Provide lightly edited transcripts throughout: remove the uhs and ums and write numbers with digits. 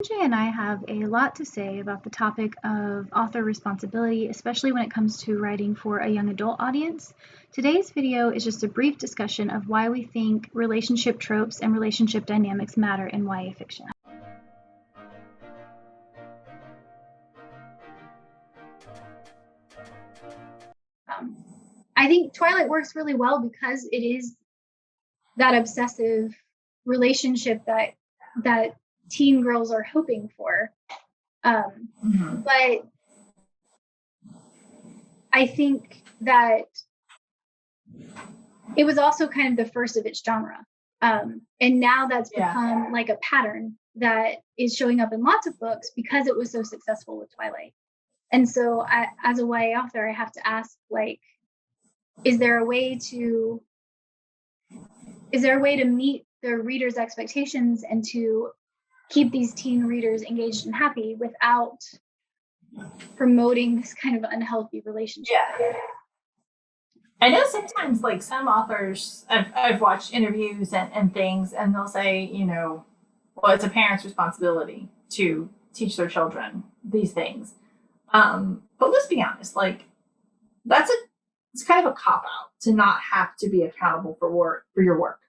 Jay and I have a lot to say about the topic of author responsibility, especially when it comes to writing for a young adult audience. Today's video is just a brief discussion of why we think relationship tropes and relationship dynamics matter in YA fiction. I think Twilight works really well because it is that obsessive relationship that teen girls are hoping for. But I think that it was also kind of the first of its genre. And now that's become like a pattern that is showing up in lots of books because it was so successful with Twilight. And so as a YA author, I have to ask, like, is there a way to meet the reader's expectations and to keep these teen readers engaged and happy without promoting this kind of unhealthy relationship? I know sometimes, like, some authors, I've watched interviews and things, and they'll say, well, it's a parent's responsibility to teach their children these things. But let's be honest, like, it's kind of a cop-out to not have to be accountable for your work.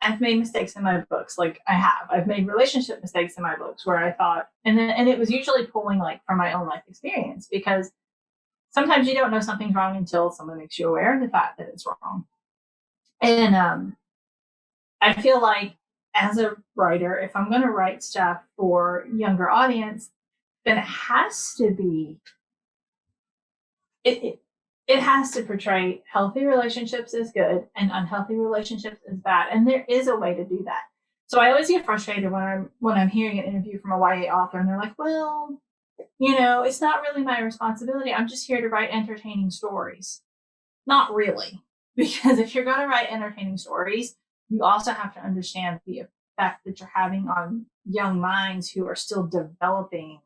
I've made mistakes in my books. Like, I've made relationship mistakes in my books where I thought, and it was usually pulling, like, from my own life experience, because sometimes you don't know something's wrong until someone makes you aware of the fact that it's wrong. And I feel like, as a writer, if I'm going to write stuff for younger audience, then it has to be, it has to portray healthy relationships as good and unhealthy relationships as bad. And there is a way to do that. So I always get frustrated when I'm hearing an interview from a YA author and they're like, well, it's not really my responsibility. I'm just here to write entertaining stories. Not really. Because if you're going to write entertaining stories, you also have to understand the effect that you're having on young minds who are still developing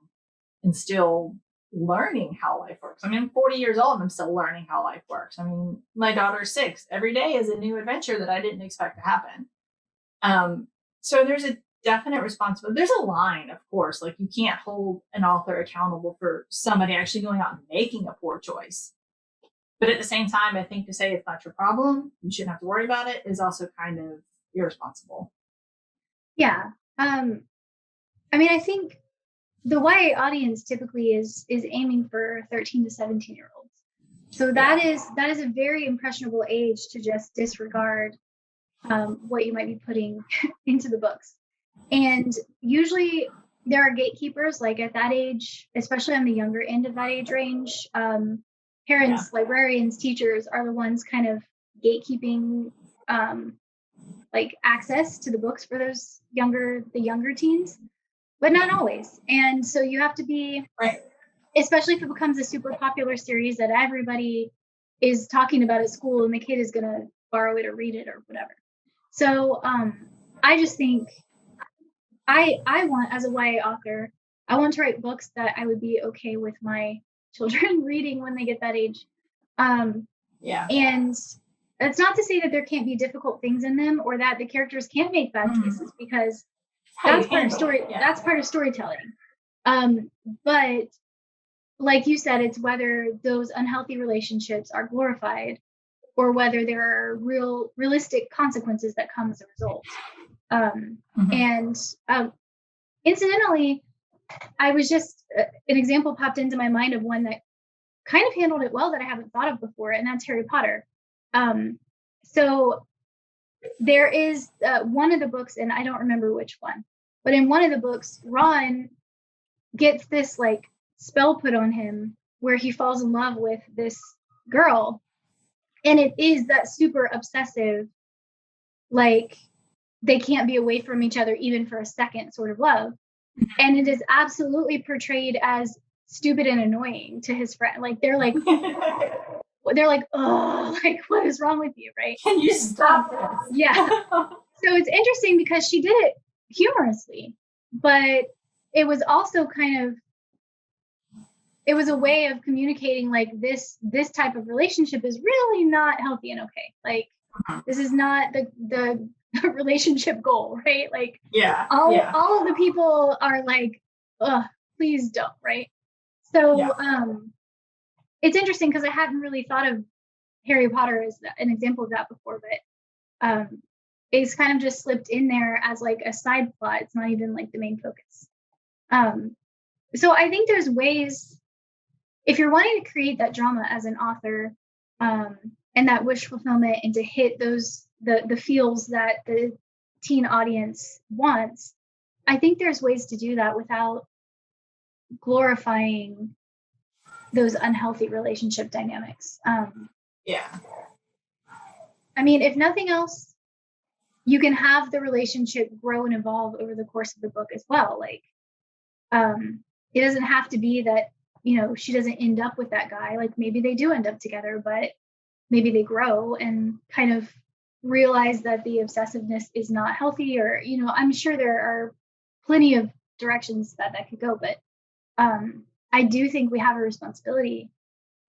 and still learning how life works. I mean, I'm 40 years old and I'm still learning how life works. I mean, my daughter's 6. Every day is a new adventure that I didn't expect to happen. So there's a definite responsibility. There's a line, of course, like, you can't hold an author accountable for somebody actually going out and making a poor choice. But at the same time, I think to say it's not your problem, you shouldn't have to worry about it, is also kind of irresponsible. Yeah. I mean, I think the YA audience typically is aiming for 13 to 17-year-olds. So that is a very impressionable age to just disregard what you might be putting into the books. And usually there are gatekeepers, like, at that age, especially on the younger end of that age range. Parents, librarians, teachers are the ones kind of gatekeeping like access to the books for the younger teens, but not always. And so you have to be, right, especially if it becomes a super popular series that everybody is talking about at school and the kid is going to borrow it or read it or whatever. So I just think I want, as a YA author, I want to write books that I would be okay with my children reading when they get that age. And it's not to say that there can't be difficult things in them or that the characters can't make bad choices, because that's part of that's part of storytelling. But like you said, it's whether those unhealthy relationships are glorified or whether there are realistic consequences that come as a result. And incidentally, I was just an example popped into my mind of one that kind of handled it well that I haven't thought of before, and that's Harry Potter. So there is one of the books, and I don't remember which one, but in one of the books, Ron gets this, like, spell put on him where he falls in love with this girl, and it is that super obsessive, like, they can't be away from each other even for a second sort of love. And it is absolutely portrayed as stupid and annoying to his friend. Like, they're like, oh, like, what is wrong with you, right? Can you stop this? Yeah. So it's interesting because she did it humorously, but it was also it was a way of communicating, like, this type of relationship is really not healthy and okay. Like, this is not the relationship goal, right? Like Yeah. all of the people are like, ugh, please don't, right? So it's interesting because I hadn't really thought of Harry Potter as an example of that before, but it's kind of just slipped in there as like a side plot. It's not even like the main focus. So I think there's ways, if you're wanting to create that drama as an author, and that wish fulfillment, and to hit those the feels that the teen audience wants, I think there's ways to do that without glorifying those unhealthy relationship dynamics. I mean, if nothing else, you can have the relationship grow and evolve over the course of the book as well. Like, it doesn't have to be that, she doesn't end up with that guy. Like, maybe they do end up together, but maybe they grow and kind of realize that the obsessiveness is not healthy, or, I'm sure there are plenty of directions that could go, but I do think we have a responsibility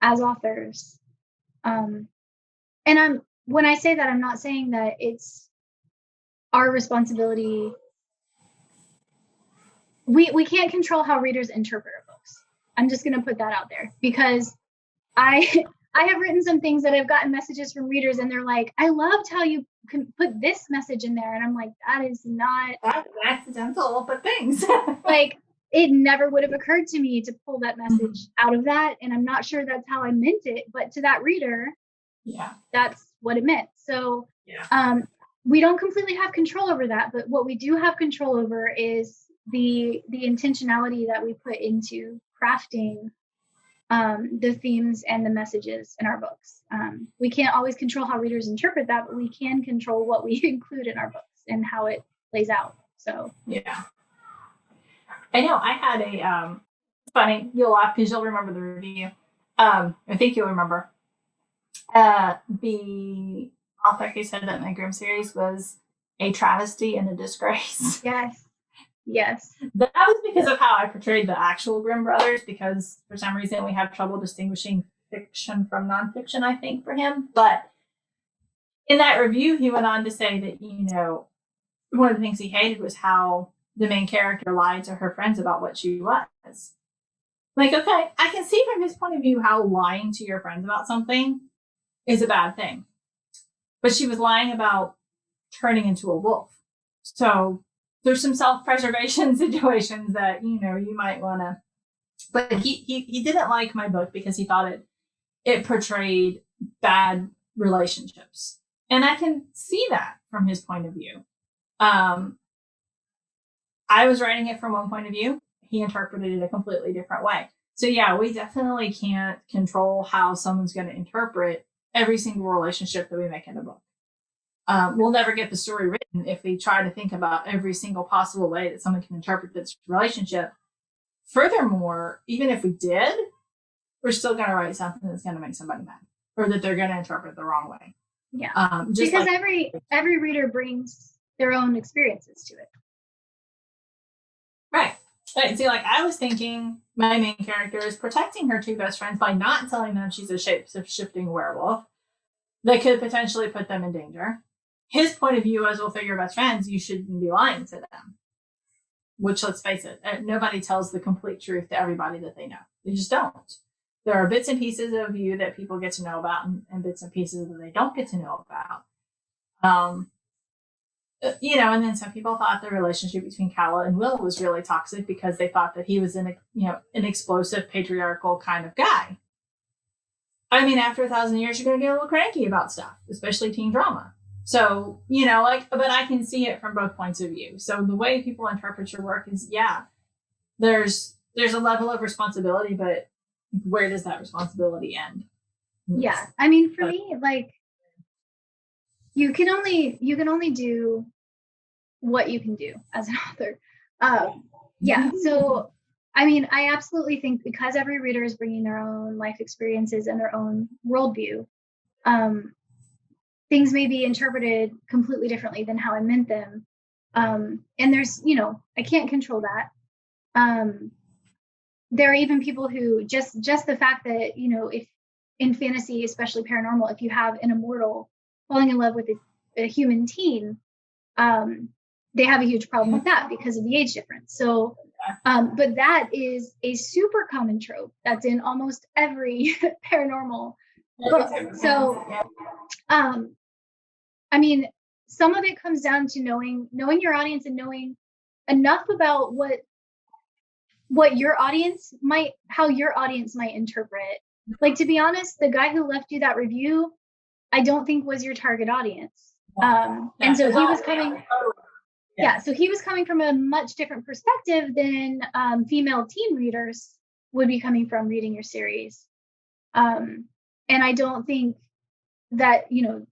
as authors. And when I say that, I'm not saying that it's our responsibility. We can't control how readers interpret our books. I'm just going to put that out there, because I have written some things that I've gotten messages from readers, and they're like, I loved how you can put this message in there. And I'm like, that is not accidental, but thanks. Like, it never would have occurred to me to pull that message out of that. And I'm not sure that's how I meant it, but to that reader, that's what it meant. So we don't completely have control over that, but what we do have control over is the intentionality that we put into crafting the themes and the messages in our books. We can't always control how readers interpret that, but we can control what we include in our books and how it plays out. So I know I had a funny, you'll laugh because you'll remember the review. I think you'll remember. The author who said that my Grimm series was a travesty and a disgrace. Yes. That was because of how I portrayed the actual Grimm brothers, because for some reason we have trouble distinguishing fiction from nonfiction, I think, for him. But in that review, he went on to say that, one of the things he hated was how the main character lied to her friends about what she was. Like, okay, I can see from his point of view how lying to your friends about something is a bad thing. But she was lying about turning into a wolf. So there's some self-preservation situations that, you might want to. But he didn't like my book because he thought it portrayed bad relationships. And I can see that from his point of view. I was writing it from one point of view. He interpreted it a completely different way. So we definitely can't control how someone's going to interpret every single relationship that we make in a book. We'll never get the story written if we try to think about every single possible way that someone can interpret this relationship. Furthermore, even if we did, we're still going to write something that's going to make somebody mad, or that they're going to interpret the wrong way. Because every reader brings their own experiences to it. Right. See, like, I was thinking my main character is protecting her two best friends by not telling them she's a shape-shifting werewolf that could potentially put them in danger. His point of view as, well, if they're your best friends, you shouldn't be lying to them. Which, let's face it, nobody tells the complete truth to everybody that they know. They just don't. There are bits and pieces of you that people get to know about, and bits and pieces that they don't get to know about. And then some people thought the relationship between Calla and Will was really toxic because they thought that he was an explosive, patriarchal kind of guy. I mean, after 1,000 years, you're going to get a little cranky about stuff, especially teen drama. So, but I can see it from both points of view. So the way people interpret your work is, there's a level of responsibility, but where does that responsibility end? Yeah. I mean, for me, like, you can only do what you can do as an author. So, I mean, I absolutely think because every reader is bringing their own life experiences and their own worldview, things may be interpreted completely differently than how I meant them. And there's, I can't control that. There are even people who just the fact that, if in fantasy, especially paranormal, if you have an immortal falling in love with a human teen, they have a huge problem with that because of the age difference. So, but that is a super common trope that's in almost every paranormal book. So, I mean, some of it comes down to knowing your audience and knowing enough about what your audience might, how your audience might interpret. Like, to be honest, the guy who left you that review, I don't think was your target audience. And so he was coming, so he was coming from a much different perspective than female teen readers would be coming from reading your series. And I don't think that, you know,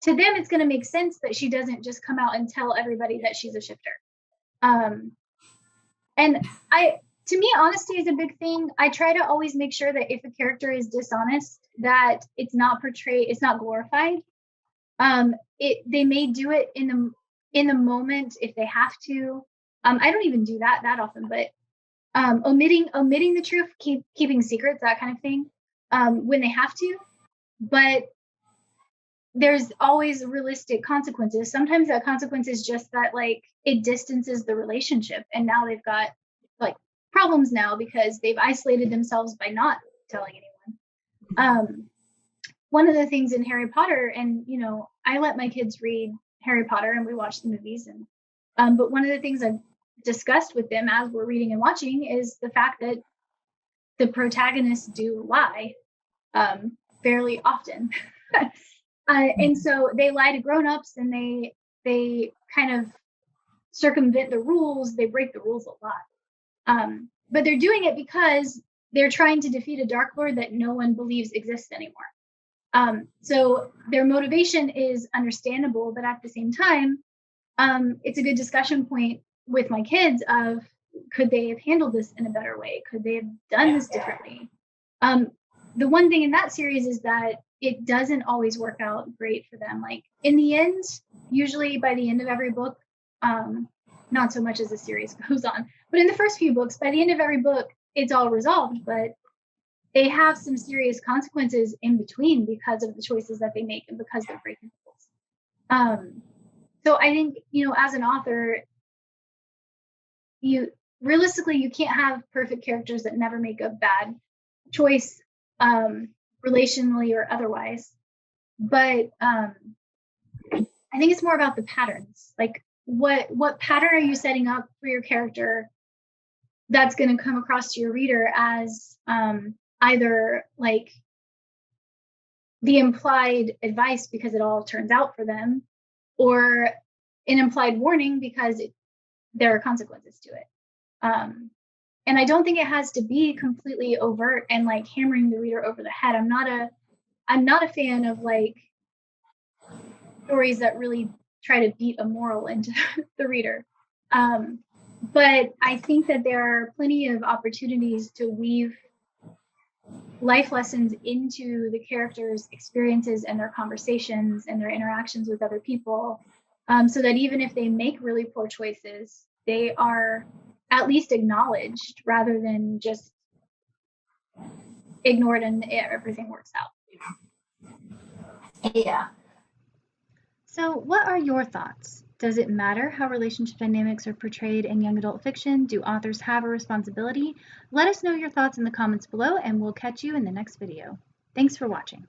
to them, it's going to make sense that she doesn't just come out and tell everybody that she's a shifter. And to me, honesty is a big thing. I try to always make sure that if a character is dishonest, that it's not portrayed, it's not glorified. They may do it in the moment if they have to. I don't even do that often, but omitting the truth, keeping secrets, that kind of thing, when they have to. But there's always realistic consequences. Sometimes that consequence is just that, like, it distances the relationship, and now they've got like problems now because they've isolated themselves by not telling anyone. One of the things in Harry Potter, and you know, I let my kids read Harry Potter and we watch the movies, and but one of the things I've discussed with them as we're reading and watching is the fact that the protagonists do lie fairly often. And so they lie to grown-ups, and they kind of circumvent the rules. They break the rules a lot. But they're doing it because they're trying to defeat a Dark Lord that no one believes exists anymore. So their motivation is understandable, but at the same time, it's a good discussion point with my kids of, could they have handled this in a better way? Could they have done this differently? The one thing in that series is that it doesn't always work out great for them. Like, in the end, usually by the end of every book, not so much as the series goes on, but in the first few books, by the end of every book, it's all resolved, but they have some serious consequences in between because of the choices that they make and because they're breaking rules. So I think, you know, as an author, realistically, you can't have perfect characters that never make a bad choice, relationally or otherwise. But I think it's more about the patterns. Like, what pattern are you setting up for your character that's going to come across to your reader as either like the implied advice because it all turns out for them, or an implied warning because there are consequences to it. And I don't think it has to be completely overt and like hammering the reader over the head. I'm not a fan of like stories that really try to beat a moral into the reader. But I think that there are plenty of opportunities to weave life lessons into the characters' experiences and their conversations and their interactions with other people, so that even if they make really poor choices, they are at least acknowledged rather than just ignored and everything works out. Yeah. So what are your thoughts? Does it matter how relationship dynamics are portrayed in young adult fiction? Do authors have a responsibility? Let us know your thoughts in the comments below, and we'll catch you in the next video. Thanks for watching.